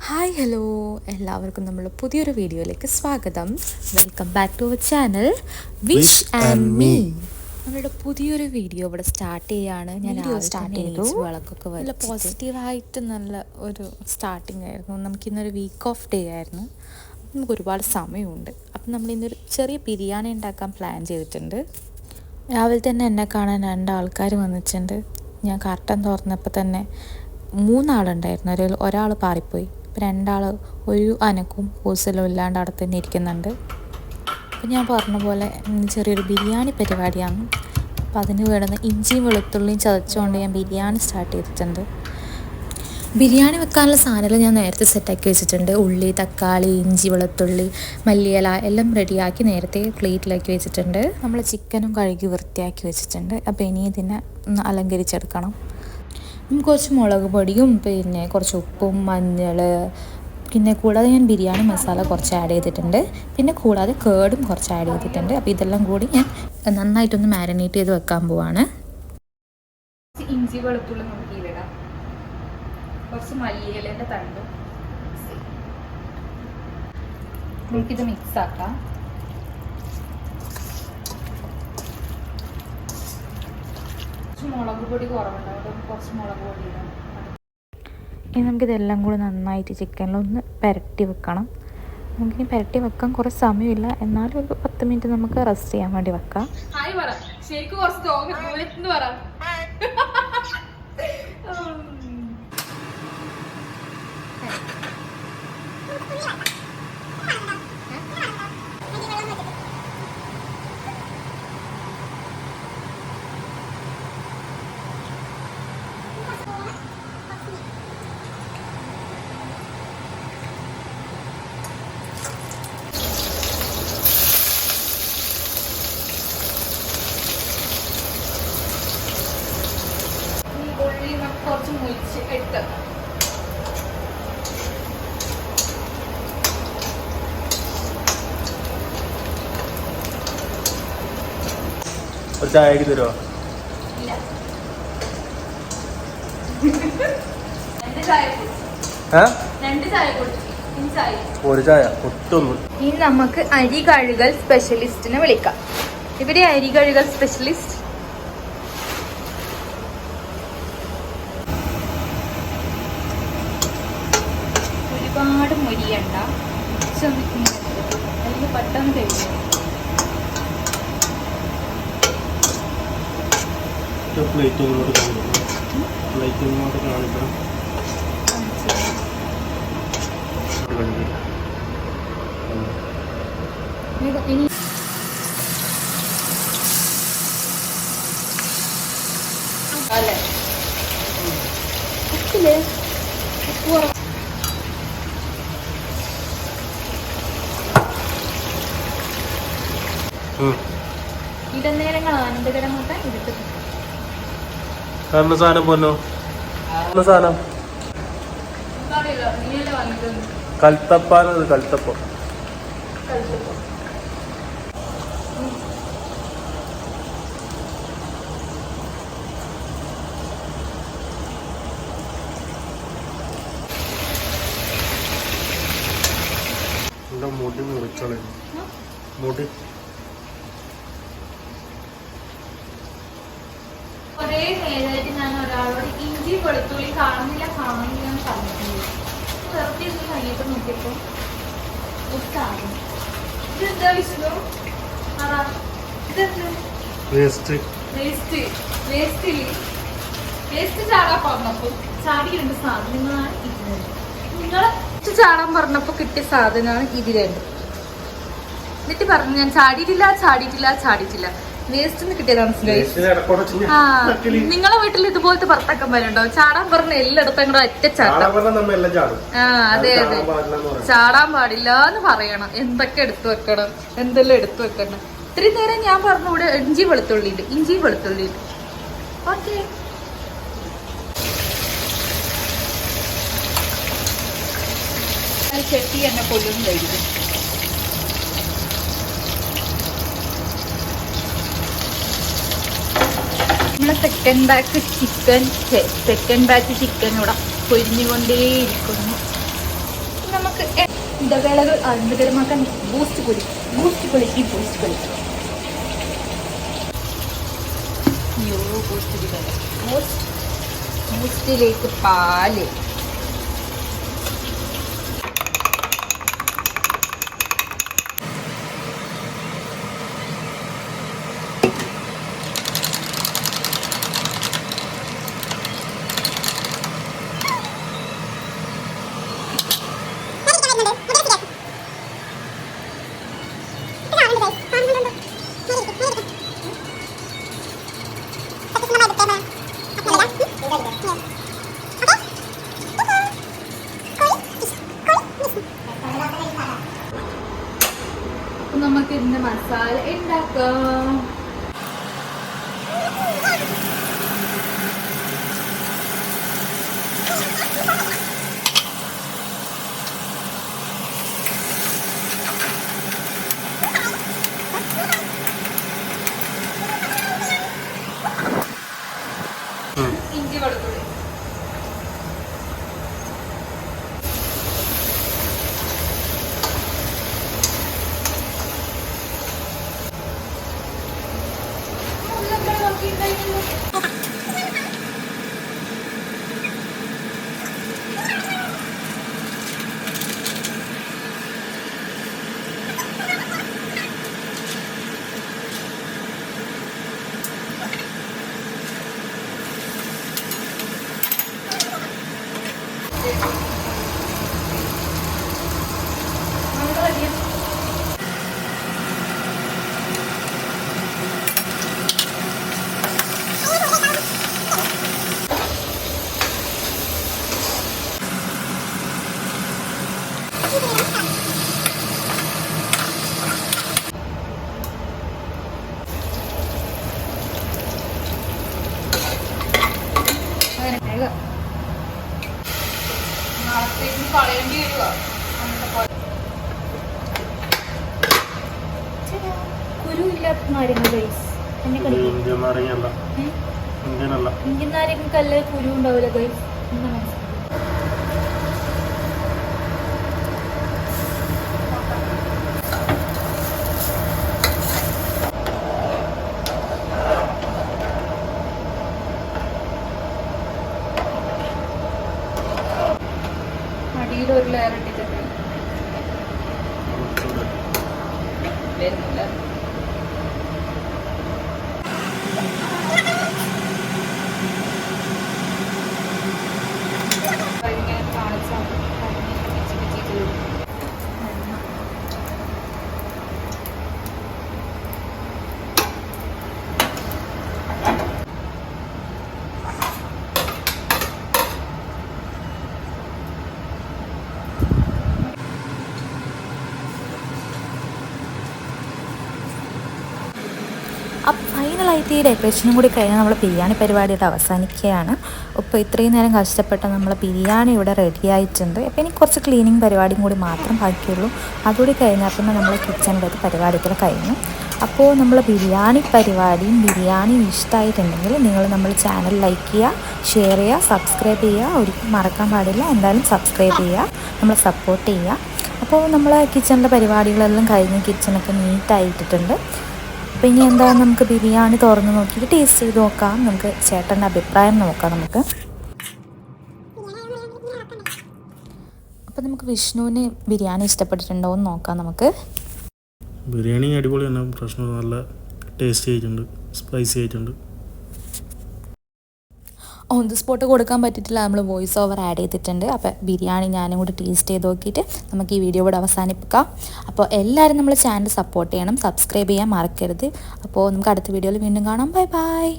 Hi hello, എല്ലാവർക്കും നമ്മൾ പുതിയൊരു വീഡിയോയിലേക്ക് സ്വാഗതം. Welcome back to our channel wish and me. നമ്മളുടെ പുതിയൊരു വീഡിയോ ഇവിടെ സ്റ്റാർട്ട് ചെയ്യാണ്. ഞാൻ സ്റ്റാർട്ട് ചെയ്തു വിളക്കൊക്കെ നല്ല പോസിറ്റീവായിട്ട് നല്ല ഒരു സ്റ്റാർട്ടിങ് ആയിരുന്നു. നമുക്കിന്നൊരു വീക്ക് ഓഫ് ഡേ ആയിരുന്നു. നമുക്ക് ഒരുപാട് സമയമുണ്ട്. അപ്പം നമ്മളിന്നൊരു ചെറിയ ബിരിയാണി ഉണ്ടാക്കാൻ പ്ലാൻ ചെയ്തിട്ടുണ്ട്. രാവിലെ തന്നെ എന്നെ കാണാൻ 2 ആൾക്കാർ വന്നിട്ടുണ്ട്. ഞാൻ കർട്ടൻ തുറന്നപ്പോൾ തന്നെ 3 ആളുണ്ടായിരുന്നു. ഒരാൾ പാറിപ്പോയി. 2 ആൾ ഒരു അനക്കും കൂസലും ഇല്ലാണ്ട് അവിടെ തന്നെ ഇരിക്കുന്നുണ്ട്. അപ്പോൾ ഞാൻ പറഞ്ഞ പോലെ ചെറിയൊരു ബിരിയാണി പരിപാടിയാണ്. അപ്പോൾ അതിന് വേണ്ടുന്ന ഇഞ്ചിയും വെളുത്തുള്ളിയും ചതച്ചുകൊണ്ട് ഞാൻ ബിരിയാണി സ്റ്റാർട്ട് ചെയ്തിട്ടുണ്ട്. ബിരിയാണി വെക്കാനുള്ള സാധനങ്ങൾ ഞാൻ നേരത്തെ സെറ്റാക്കി വെച്ചിട്ടുണ്ട്. ഉള്ളി, തക്കാളി, ഇഞ്ചി, വെളുത്തുള്ളി, മല്ലിയില എല്ലാം റെഡിയാക്കി നേരത്തെ പ്ലേറ്റിലാക്കി വെച്ചിട്ടുണ്ട്. നമ്മൾ ചിക്കനും കഴുകി വൃത്തിയാക്കി വെച്ചിട്ടുണ്ട്. അപ്പോൾ ഇനി ഇതിനെ ഒന്ന് അലങ്കരിച്ചെടുക്കണം. കുറച്ച് മുളക് പൊടിയും പിന്നെ കുറച്ച് ഉപ്പും മഞ്ഞൾ, പിന്നെ കൂടാതെ ഞാൻ ബിരിയാണി മസാല കുറച്ച് ആഡ് ചെയ്തിട്ടുണ്ട്. പിന്നെ കൂടാതെ കേർഡും കുറച്ച് ആഡ് ചെയ്തിട്ടുണ്ട്. അപ്പോൾ ഇതെല്ലാം കൂടി ഞാൻ നന്നായിട്ടൊന്ന് മാരിനേറ്റ് ചെയ്ത് വെക്കാൻ പോവാണ്. ഇഞ്ചി വെളുത്തുള്ളി നോക്കിയിടാം, കുറച്ച് മല്ലിയിലേൻ്റെ തണ്ടും. നമുക്കിത് മിക്സ് ആക്കാം. മുളക് പൊടി കുറവുണ്ടാവും, കുറച്ച് മുളക് പൊടി ഇടാം. ഇനി നമുക്കിതെല്ലാം കൂടി നന്നായിട്ട് ചിക്കനിലൊന്ന് പുരട്ടി വെക്കണം. നമുക്കിനി പുരട്ടി വെക്കാൻ കുറച്ച് സമയമില്ല, എന്നാലും ഒരു 10 മിനിറ്റ് നമുക്ക് റെസ്റ്റ് ചെയ്യാൻ വേണ്ടി വെക്കാം. കുറച്ച് മുറിച്ച് എടുത്ത് ഒരു ചായ ആക്കി തരുമോ? ഒരു ചായ ഒട്ടൊന്നും. ഇനി നമുക്ക് അരി കഴുകൽ സ്പെഷ്യലിസ്റ്റിനെ വിളിക്കാം. ഇവിടെ അരി കഴുകൽ സ്പെഷ്യലിസ്റ്റ്. ഒരുപാട് മൊരിയണ്ട, അതിന് പെട്ടെന്ന് കഴിയും. പ്ലേറ്റ് ഒന്നോട്ട് കാണിക്കണം. ഇനി അല്ലേ ഉപ്പില് ഉപ്പ് ഇടനേരങ്ങളാണ് കിടങ്ങോട്ടെ ഇരുട്ട് സാധനം പോന്നോ സാധനം കൽത്തപ്പാനത് കൽത്തപ്പം. എന്റെ മുടി മുറിച്ചോളെ മുടി കുറേ നേരമായിട്ട് ഞാൻ ഒരാളോട് ഇഞ്ചി വെളുത്തുള്ളി കാണുന്നില്ല എന്ന് പറഞ്ഞിട്ടുണ്ട്. വെറുതെ ഒന്ന് കഴിഞ്ഞിട്ട് നോക്കിയപ്പോ ഇതെന്താ വിഷ്ണു? ഇതെന്താ വേസ്റ്റ് ചാടാൻ പറഞ്ഞപ്പോ ചാടിയിട്ടുണ്ട് സാധനങ്ങളാണ് ഇത്. നിങ്ങളെ ചാടാൻ പറഞ്ഞപ്പോ കിട്ടിയ സാധനമാണ് ഇത് രണ്ടും. എന്നിട്ട് പറഞ്ഞു ഞാൻ ചാടിയിട്ടില്ല. വേസ്റ്റ് കിട്ടിയതാണ്. ആ, നിങ്ങളെ വീട്ടിൽ ഇതുപോലത്തെ ഭർത്താക്കന്മാരുണ്ടോ? ചാടാൻ പറഞ്ഞ എല്ലായിടത്തും കൂടെ ഒറ്റ ചാട്ടം. ആ അതെ, ചാടാൻ പാടില്ല എന്ന് പറയണം. എന്തൊക്കെ എടുത്തു വെക്കണം, എന്തെല്ലാം എടുത്തു വെക്കണം. ഇത്രയും നേരം ഞാൻ പറഞ്ഞു ഇവിടെ ഇഞ്ചി വെളുത്തുള്ളി. ഓക്കെ, ചെട്ടി എന്നെ കൊല്ലുന്നതായിരിക്കും. നമ്മളെ സെക്കൻഡ് ബാച്ച് ചിക്കൻ ഇവിടെ പൊരിഞ്ഞുകൊണ്ടേയിരിക്കുന്നു. നമുക്ക് എന്താ വിളവ് അതിൻ്റെ ഗരമാക്കാൻ ബൂസ്റ്റ് പൊടി അയ്യോ ബൂസ്റ്റിലേക്ക് പാല് നമുക്ക് ഇതിന്റെ മസാല ഉണ്ടാക്കാം. ഇഞ്ചി വെളുത്തുള്ളി കളയേണ്ടി വരുക. കുരു ഇല്ലാത്ത നാരങ്ങ ഗൈസ്. ഇന്ത്യൻ നാരങ്ങ കല്ല് കുരു ഉണ്ടാവില്ല ഗൈസ്. അടിയിൽ ഒരു ലെയർ ഇട്ടിട്ടുണ്ട് വരുന്നില്ല. ഇങ്ങനെ കാണിച്ചാൽ അപ്പോൾ ഫൈനലായിട്ട് ഈ ഡെക്കറേഷനും കൂടി കഴിഞ്ഞാൽ നമ്മൾ ബിരിയാണി പരിപാടിയുടെ അവസാനിക്കുകയാണ്. ഇപ്പോൾ ഇത്രയും നേരം കഷ്ടപ്പെട്ട നമ്മൾ ബിരിയാണി ഇവിടെ റെഡി ആയിട്ടുണ്ട്. അപ്പോൾ ഇനി കുറച്ച് ക്ലീനിങ് പരിപാടിയും കൂടി മാത്രം ബാക്കിയുള്ളൂ. അതുകൂടി കഴിഞ്ഞാൽ പിന്നെ നമ്മൾ കിച്ചണിൻ്റെ പരിപാടികൾ കഴിഞ്ഞു. അപ്പോൾ നമ്മൾ ബിരിയാണി ഇഷ്ടമായിട്ടുണ്ടെങ്കിൽ നിങ്ങൾ നമ്മൾ ചാനൽ ലൈക്ക് ചെയ്യുക, ഷെയർ ചെയ്യുക, സബ്സ്ക്രൈബ് ചെയ്യുക. ഒരിക്കലും മറക്കാൻ പാടില്ല. എന്തായാലും സബ്സ്ക്രൈബ് ചെയ്യുക, നമ്മളെ സപ്പോർട്ട് ചെയ്യുക. അപ്പോൾ നമ്മൾ കിച്ചണിൻ്റെ പരിപാടികളെല്ലാം കഴിഞ്ഞ് കിച്ചണൊക്കെ നീറ്റായിട്ടിട്ടുണ്ട്. അപ്പോൾ ഇനി എന്താ നമുക്ക് ബിരിയാണി തുറന്ന് നോക്കിയിട്ട് ടേസ്റ്റ് ചെയ്ത് നോക്കാം. നമുക്ക് ചേട്ടൻ്റെ അഭിപ്രായം നോക്കാം. അപ്പോൾ നമുക്ക് വിഷ്ണുവിന് ബിരിയാണി ഇഷ്ടപ്പെട്ടിട്ടുണ്ടോ എന്ന് നോക്കാം. നമുക്ക് ബിരിയാണി അടിപൊളിയാണ്, പ്രശ്നം നല്ല ടേസ്റ്റ് ആയിട്ടുണ്ട്, സ്പൈസി ആയിട്ടുണ്ട്. ഓൺ ദി സ്പോട്ട് കൊടുക്കാൻ പറ്റിയിട്ടില്ല, നമ്മൾ വോയിസ് ഓവർ ആഡ് ചെയ്തിട്ടുണ്ട്. അപ്പോൾ ബിരിയാണി ഞാനും കൂടി ടേസ്റ്റ് ചെയ്ത് നോക്കിയിട്ട് നമുക്ക് ഈ വീഡിയോ കൂടെ അവസാനിപ്പിക്കാം. അപ്പോൾ എല്ലാവരും നമ്മൾ ചാനൽ സപ്പോർട്ട് ചെയ്യണം, സബ്സ്ക്രൈബ് ചെയ്യാൻ മറക്കരുത്. അപ്പോൾ നമുക്ക് അടുത്ത വീഡിയോയിൽ വീണ്ടും കാണാം. Bye bye.